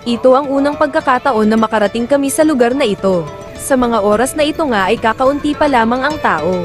Ito ang unang pagkakataon na makarating kami sa lugar na ito. Sa mga oras na ito nga ay kakaunti pa lamang ang tao.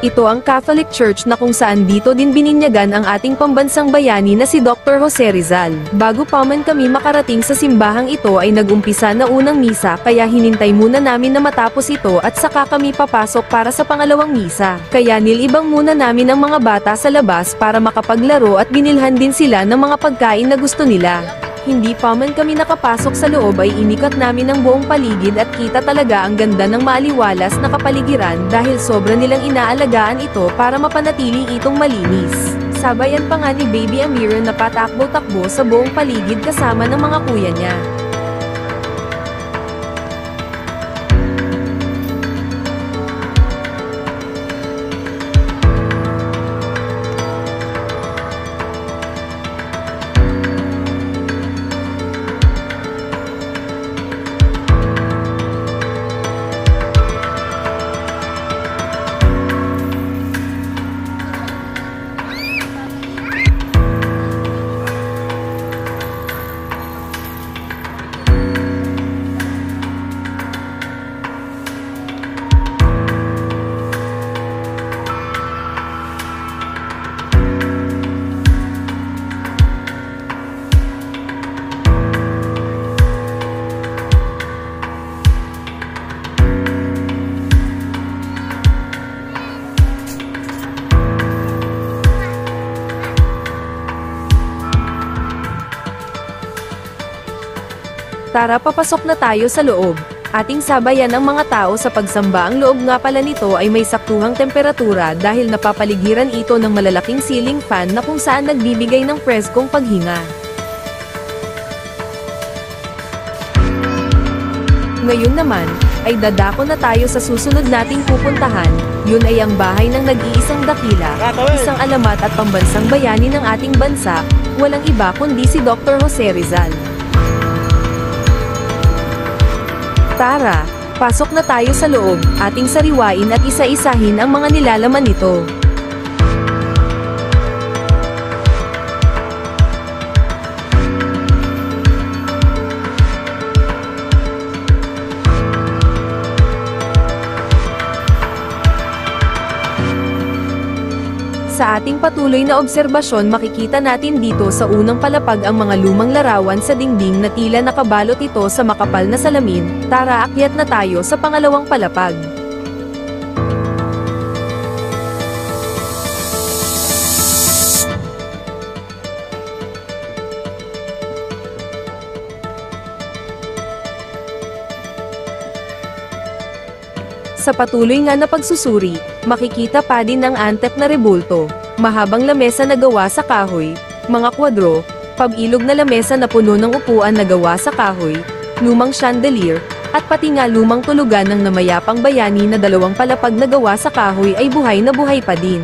Ito ang Catholic Church na kung saan dito din bininyagan ang ating pambansang bayani na si Dr. Jose Rizal. Bago pa man kami makarating sa simbahang ito ay nag-umpisa na unang misa, kaya hinintay muna namin na matapos ito at saka kami papasok para sa pangalawang misa. Kaya nilibang muna namin ang mga bata sa labas para makapaglaro at binilhan din sila ng mga pagkain na gusto nila. Hindi pa man kami nakapasok sa loob ay inikat namin ang buong paligid at kita talaga ang ganda ng maaliwalas na kapaligiran dahil sobra nilang inaalagaan ito para mapanatiling itong malinis. Sabayan pa nga ni Baby Amira na patakbo-takbo sa buong paligid kasama ng mga kuya niya. Tara, papasok na tayo sa loob. Ating sabayan ang mga tao sa pagsamba. Ang loob nga pala nito ay may saktuhang temperatura dahil napapaligiran ito ng malalaking ceiling fan na kung saan nagbibigay ng preskong paghinga. Ngayon naman, ay dadako na tayo sa susunod nating pupuntahan. Yun ay ang bahay ng nag-iisang dakila, isang alamat at pambansang bayani ng ating bansa, walang iba kundi si Dr. Jose Rizal. Tara, pasok na tayo sa loob, ating sariwain at isa-isahin ang mga nilalaman nito. Sa ating patuloy na obserbasyon makikita natin dito sa unang palapag ang mga lumang larawan sa dingding na tila nakabalot ito sa makapal na salamin. Tara, akyat na tayo sa pangalawang palapag. Sa patuloy nga na pagsusuri, makikita pa din ang antep na rebulto, mahabang lamesa na gawa sa kahoy, mga kwadro, pag-ilog na lamesa na puno ng upuan na gawa sa kahoy, lumang chandelier, at pati nga lumang tulugan ng namayapang bayani na dalawang palapag na gawa sa kahoy ay buhay na buhay pa din.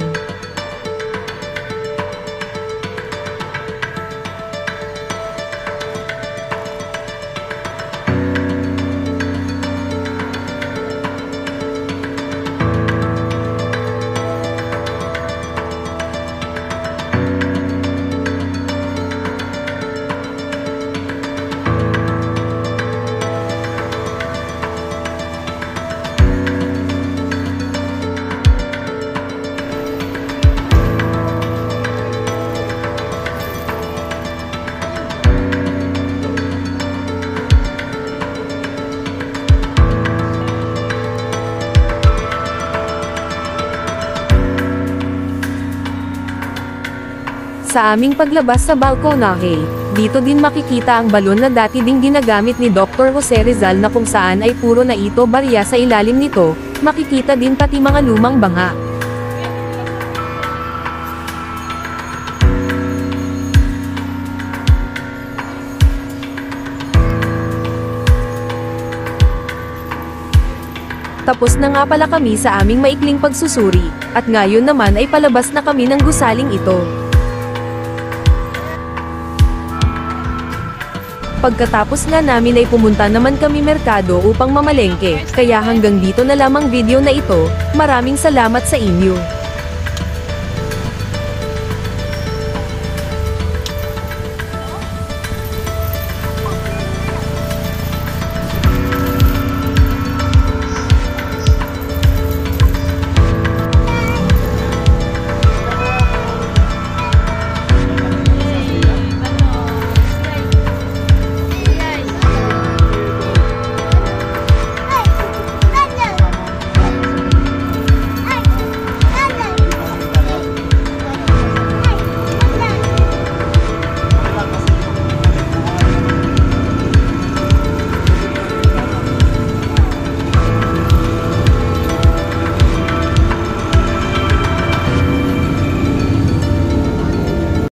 Sa aming paglabas sa balkonahe, dito din makikita ang balon na dati ding ginagamit ni Dr. Jose Rizal na kung saan ay puro na ito barya sa ilalim nito, makikita din pati mga lumang banga. Tapos na nga pala kami sa aming maikling pagsusuri, at ngayon naman ay palabas na kami ng gusaling ito. Pagkatapos nga namin ay pumunta naman kami merkado upang mamalengke, kaya hanggang dito na lamang video na ito, maraming salamat sa inyo.